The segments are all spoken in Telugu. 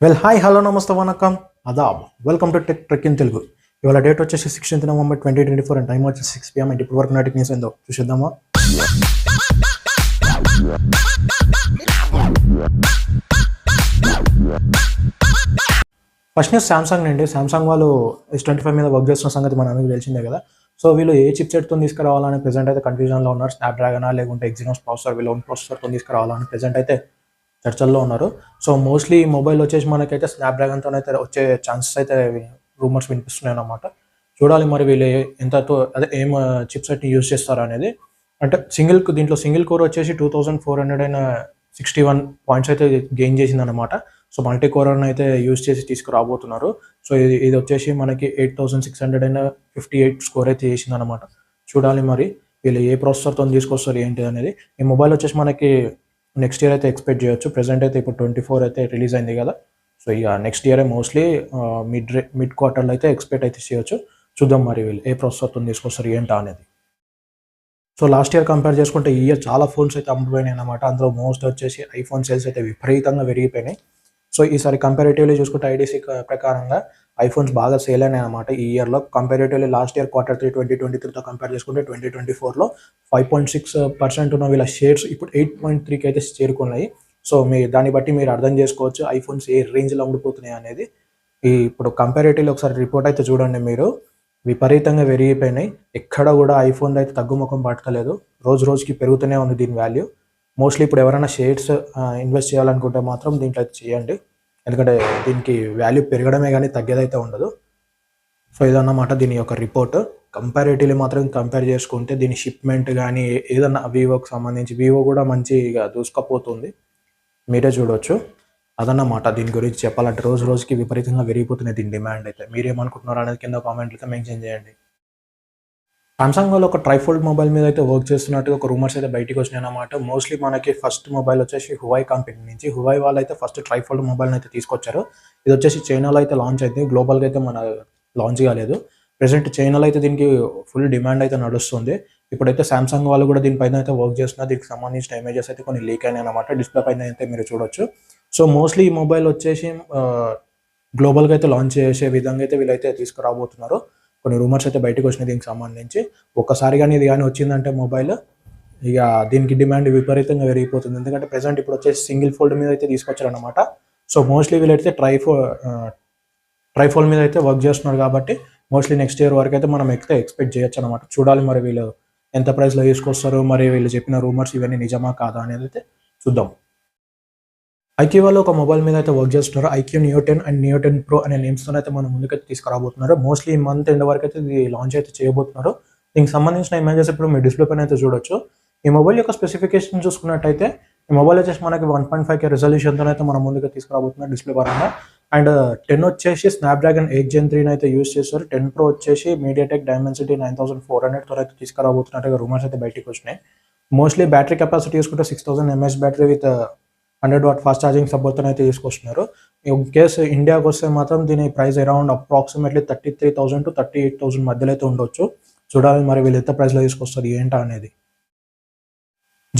హాయ్ హలో నమస్తే వనకం అదాబ్ welcome to trek in Telugu. ఇవాళ డేట్ వచ్చేసి 16th November 2024 అండ్ టైం వచ్చేసి 6 PM. అండ్ ఇప్పుడు వరకు నాటికి న్యూస్ ఏందో చూసేద్దామా. ఫస్ట్ న్యూస్ సామ్సంగ్ అండి. సామ్సంగ్ వాళ్ళు S25 మీద వర్క్ చేస్తున్న సంగతి మన అందరికీ తెలిసిందే కదా. సో వీళ్ళు ఏ చిప్ సెట్తో తీసుకురావాలని ప్రెజెంట్ అయితే కన్ఫ్యూజన్లో ఉన్నారు. స్నాప్డ్రాగనా లేకుంటే ఎగ్జినోస్ ప్రాసెసర్, వీళ్ళ ఓన్ ప్రాసెసర్తో తీసుకురావాలని ప్రెజెంట్ అయితే చర్చల్లో ఉన్నారు. సో మోస్ట్లీ ఈ మొబైల్ వచ్చేసి మనకైతే స్నాప్డ్రాగన్తో అయితే వచ్చే ఛాన్సెస్ అయితే రూమర్స్ వినిపిస్తున్నాయి అన్నమాట. చూడాలి మరి వీళ్ళు ఎంతతో అదే ఏం చిప్ సెట్ని యూజ్ చేస్తారు అనేది. అంటే దీంట్లో సింగిల్ కోర్ వచ్చేసి 2461 పాయింట్స్ అయితే గెయిన్ చేసింది అనమాట. సో మల్టీ కోర్ అయితే యూజ్ చేసి తీసుకురాబోతున్నారు. సో ఇది వచ్చేసి మనకి 8658 స్కోర్ అయితే చేసింది అనమాట. చూడాలి మరి వీళ్ళు ఏ ప్రాసెసర్తో తీసుకొస్తారు ఏంటి అనేది. ఈ మొబైల్ వచ్చేసి మనకి నెక్స్ట్ ఇయర్ అయితే ఎక్స్పెక్ట్ చేయొచ్చు. ప్రెజెంట్ అయితే ఇప్పుడు 24 అయితే రిలీజ్ అయింది కదా. సో ఇక నెక్స్ట్ ఇయర్ మోస్ట్లీ మిడ్ క్వార్టర్లో అయితే ఎక్స్పెక్ట్ అయితే చేయొచ్చు. చూద్దాం మరి వీళ్ళు ఏ ప్రాసెసర్తో తీసుకొస్తారు ఏంటా అనేది. సో లాస్ట్ ఇయర్ కంపేర్ చేసుకుంటే ఈ ఇయర్ చాలా ఫోన్స్ అయితే అమ్ముడుపోయినాయి అనమాట. అందులో మోస్ట్ వచ్చేసి ఐఫోన్ సేల్స్ అయితే విపరీతంగా పెరిగిపోయినాయి. సో ఈసారి కంపారిటివ్లీ చూసుకుంటే ఐడీసీ ప్రకారంగా ఐఫోన్స్ బాగా సేల్ అయినాయి అనమాట ఈ ఇయర్లో. కంపారిటివ్లీ లాస్ట్ ఇయర్ Q3 2023తో కంపేర్ చేసుకుంటే 2024లో 5.6% ఉన్న వీళ్ళ షేర్స్ ఇప్పుడు 8.3కి అయితే చేరుకున్నాయి. సో దాన్ని బట్టి మీరు అర్థం చేసుకోవచ్చు ఐఫోన్స్ ఏ రేంజ్లో ఉండిపోతున్నాయి అనేది. ఇప్పుడు కంపారిటివ్లీ ఒకసారి రిపోర్ట్ అయితే చూడండి మీరు. విపరీతంగా పెరిగిపోయినాయి. ఎక్కడ కూడా ఐఫోన్ అయితే తగ్గుముఖం పట్టలేదు. రోజు రోజుకి పెరుగుతూనే ఉంది దీని వాల్యూ. మోస్ట్లీ ఇప్పుడు ఎవరైనా షేర్స్ ఇన్వెస్ట్ చేయాలనుకుంటే మాత్రం దీంట్లో అయితే చేయండి. ఎందుకంటే దీనికి వాల్యూ పెరగడమే కానీ తగ్గేదైతే ఉండదు. సో ఇదన్నమాట దీని యొక్క రిపోర్ట్. కంపారిటివ్లీ మాత్రం కంపేర్ చేసుకుంటే దీని షిప్మెంట్ కానీ ఏదన్నా వివోకి సంబంధించి వివో కూడా మంచిగా దూసుకపోతుంది. మీరే చూడవచ్చు. అదన్నమాట దీని గురించి చెప్పాలంటే రోజు రోజుకి విపరీతంగా పెరిగిపోతున్నాయి దీని డిమాండ్ అయితే. మీరేమనుకుంటున్నారు అనేది కింద కామెంట్లు అయితే మెన్షన్ చేయండి. సామ్సంగ్ వాళ్ళు ఒక ట్రైఫోల్డ్ మొబైల్ మీద అయితే వర్క్ చేస్తున్నట్టుగా ఒక రూమర్స్ అయితే బయటికి వచ్చినాయి అన్నమాట. మోస్ట్లీ మనకి ఫస్ట్ మొబైల్ వచ్చేసి హువాయ్ కంపెనీ నుంచి. హువాయ్ వాళ్ళు అయితే ఫస్ట్ ట్రైఫోల్డ్ మొబైల్ని అయితే తీసుకొచ్చారు. ఇది వచ్చేసి చైనాలో అయితే లాంచ్ అయింది. గ్లోబల్గా అయితే మన లాంచ్ కాలేదు. ప్రెసెంట్ చైనాలో అయితే దీనికి ఫుల్ డిమాండ్ అయితే నడుస్తుంది. ఇప్పుడైతే సామ్సంగ్ వాళ్ళు కూడా దీనిపైన అయితే వర్క్ చేస్తున్నారు. దీనికి సంబంధించిన ఇమేజెస్ అయితే కొన్ని లీక్ అయినాయి అనమాట. డిస్ప్లే పైన అయితే మీరు చూడొచ్చు. సో మోస్ట్లీ ఈ మొబైల్ వచ్చేసి గ్లోబల్గా అయితే లాంచ్ చేసే విధంగా అయితే వీళ్ళైతే తీసుకురాబోతున్నారు. కొన్ని రూమర్స్ అయితే బయటకు వచ్చినాయి దీనికి సంబంధించి. ఒక్కసారి కానీ ఇది కానీ వచ్చిందంటే మొబైల్ ఇక దీనికి డిమాండ్ విపరీతంగా పెరిగిపోతుంది. ఎందుకంటే ప్రెసెంట్ ఇప్పుడు వచ్చేసి సింగిల్ ఫోల్డ్ మీద అయితే తీసుకొచ్చారనమాట. సో మోస్ట్లీ వీళ్ళైతే ట్రైఫోల్డ్ మీద అయితే వర్క్ చేస్తున్నారు కాబట్టి మోస్ట్లీ నెక్స్ట్ ఇయర్ వరకు అయితే మనం ఎక్స్పెక్ట్ చేయొచ్చు అనమాట. చూడాలి మరి వీళ్ళు ఎంత ప్రైస్లో తీసుకొస్తారు, మరి వీళ్ళు చెప్పిన రూమర్స్ ఇవన్నీ నిజమా కాదా అనేది అయితే చూద్దాం. ఐక్యూ వాళ్ళు ఒక మొబైల్ మీద అయితే వర్క్ చేస్తున్నారు. IQOO Neo 10 and Neo 10 Pro అనే నేమ్స్తో అయితే మనం ముందుకైతే తీసుకురాబోతున్నారు. మోస్ట్లీ ఈ మంత్ ఎండ్ వరకు అయితే ఇది లాంచ్ అయితే చేయబోతున్నారు. దీనికి సంబంధించిన ఇమేజెస్ ఇప్పుడు మీ డిస్ప్లే పైన అయితే చూడొచ్చు. ఈ మొబైల్ యొక్క స్పెసిఫికేషన్ చూసుకున్నట్టయితే ఈ మొబైల్ వచ్చేసి మనకి 1.5K రెజల్యూషన్తో అయితే మనం ముందుగా తీసుకురాబోతున్నారు డిస్ప్లే పరంగా. అండ్ 10 వచ్చేసి స్నాప్డ్రాగన్ 8 Gen 3 అయితే యూజ్ చేస్తారు. 10 Pro వచ్చేసి MediaTek Dimensity 9400తో అయితే తీసుకురాబోతున్నట్టుగా రూమర్స్ అయితే బయటకు వచ్చినాయి. మోస్ట్లీ బ్యాటరీ కెపాసిటీ చూసుకుంటే 6000 mAh battery with 100W fast charging సపోర్ట్తో అయితే తీసుకొస్తున్నారు. ఇన్ కేస్ ఇండియాకి వస్తే మాత్రం దీని ప్రైస్ అరౌండ్ అప్రాక్సిమేట్లీ 33,000 to 38,000 మధ్యలో అయితే ఉండొచ్చు. చూడాలి మరి వీళ్ళు ఎంత ప్రైస్లో తీసుకొస్తారు ఏంటా అనేది.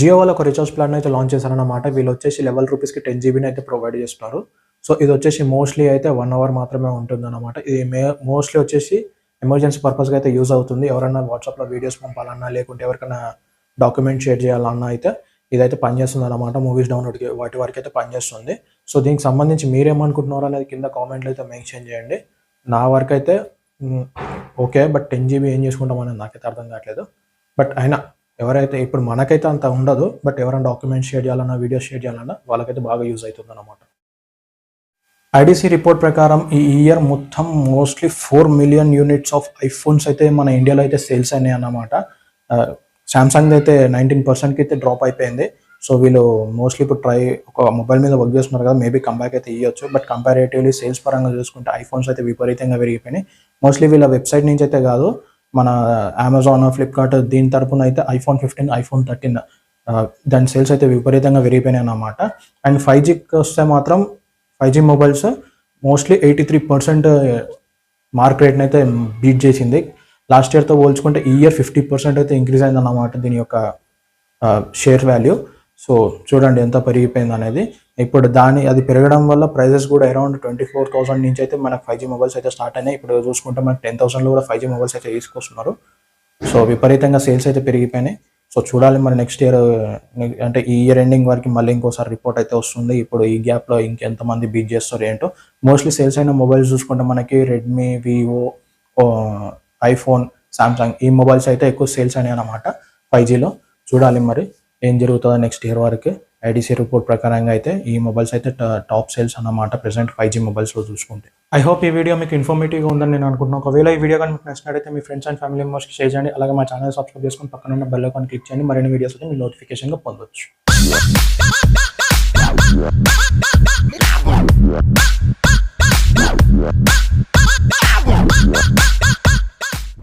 జియో వాళ్ళు ఒక రీఛార్జ్ ప్లాన్ అయితే లాంచ్ చేశారన్నమాట. వీళ్ళు వచ్చేసి ₹11కి 10 GBని అయితే ప్రొవైడ్ చేస్తున్నారు. సో ఇది వచ్చేసి మోస్ట్లీ అయితే 1 hour మాత్రమే ఉంటుంది అనమాట. ఇది మోస్ట్లీ వచ్చేసి ఎమర్జెన్సీ పర్పస్గా అయితే యూజ్ అవుతుంది. ఎవరైనా వాట్సాప్లో వీడియోస్ పంపాలన్నా లేకుంటే ఎవరికైనా డాక్యుమెంట్ షేర్ చేయాలన్నా అయితే ఇదైతే పనిచేస్తుంది అనమాట. మూవీస్ డౌన్లోడ్కి వాటి వరకు అయితే పనిచేస్తుంది. సో దీనికి సంబంధించి మీరేమనుకుంటున్నారు అనేది కింద కామెంట్లు అయితే మెన్షన్ చేయండి. నా వరకు అయితే ఓకే, బట్ 10 GB ఏం చేసుకుంటాం అనేది నాకైతే అర్థం కావట్లేదు. బట్ అయినా ఎవరైతే ఇప్పుడు మనకైతే అంత ఉండదు, బట్ ఎవరైనా డాక్యుమెంట్ షేర్ చేయాలన్నా వీడియోస్ షేర్ చేయాలన్నా వాళ్ళకైతే బాగా యూజ్ అవుతుంది అనమాట. ఐడీసీ రిపోర్ట్ ప్రకారం ఈ ఇయర్ మొత్తం mostly 4 million units of iPhones అయితే మన ఇండియాలో అయితే సేల్స్ అయినాయి అన్నమాట. సామ్సంగ్ అయితే 19%కి అయితే డ్రాప్ అయిపోయింది. సో వీళ్ళు మోస్ట్లీ ఇప్పుడు ఒక మొబైల్ మీద వర్క్ చేస్తున్నారు కదా, మేబీ కంబ్యాక్ అయితే ఇవ్వచ్చు. బట్ కంపారేటివ్లీ సేల్స్ పరంగా చూసుకుంటే ఐఫోన్స్ అయితే విపరీతంగా పెరిగిపోయినాయి. మోస్ట్లీ వీళ్ళ వెబ్సైట్ నుంచి అయితే కాదు, మన అమెజాన్, ఫ్లిప్కార్ట్ దీని తరపున అయితే iPhone 15, iPhone 13 దాని సేల్స్ అయితే విపరీతంగా పెరిగిపోయినాయి అన్నమాట. అండ్ 5Gకి వస్తే మాత్రం 5G మొబైల్స్ మోస్ట్లీ 83% మార్క్ రేట్ని అయితే బీట్ చేసింది. లాస్ట్ ఇయర్తో పోల్చుకుంటే ఈ ఇయర్ 50% అయితే ఇంక్రీజ్ అయిందన్నమాట దీని యొక్క షేర్ వాల్యూ. సో చూడండి ఎంత పెరిగిపోయింది అనేది. ఇప్పుడు అది పెరగడం వల్ల ప్రైజెస్ కూడా అరౌండ్ 24,000 నుంచి అయితే మనకు 5G మొబైల్స్ అయితే స్టార్ట్ అయినాయి. ఇప్పుడు చూసుకుంటే మనకు 10,000లో కూడా 5G మొబైల్స్ అయితే తీసుకొస్తున్నారు. సో విపరీతంగా సేల్స్ అయితే పెరిగిపోయినాయి. సో చూడాలి మరి నెక్స్ట్ ఇయర్, అంటే ఈ ఇయర్ ఎండింగ్ వరకు మళ్ళీ ఇంకోసారి రిపోర్ట్ అయితే వస్తుంది. ఇప్పుడు ఈ గ్యాప్లో ఇంకెంతమంది బీట్ చేస్తారు ఏంటో. మోస్ట్లీ సేల్స్ అయిన మొబైల్స్ చూసుకుంటే మనకి రెడ్మీ, వివో, ఐఫోన్, సామ్సంగ్ ఈ మొబైల్స్ అయితే ఎక్కువ సేల్స్ అయినాయి అన్నమాట 5Gలో. చూడాలి మరి ఏం జరుగుతుందో నెక్స్ట్ ఇయర్ వరకు. ఐడిసి రిపోర్ట్ ప్రకారంగా అయితే ఈ మొబైల్స్ అయితే టాప్ సేల్స్ అన్నమాట ప్రెసెంట్ 5G మొబైల్స్లో చూసుకుంటే. ఐ హోప్ ఈ వీడియో మీకు ఇన్ఫర్మేటివ్గా ఉందని నేను అనుకుంటున్నాను. ఒకవేళ ఈ వీడియో కానీ మీకు నచ్చినట్లయితే మీ ఫ్రెండ్స్ అండ్ ఫ్యామిలీ మెంబర్స్కి షేర్ చేయండి. అలాగే మా ఛానల్ సబ్స్క్రైబ్ చేసుకొని పక్కన ఉన్న బెల్ ఐకాన్ క్లిక్ చేయండి. మరిన్ని వీడియోస్ అయితే మీరు నోటిఫికేషన్గా పొందొచ్చు.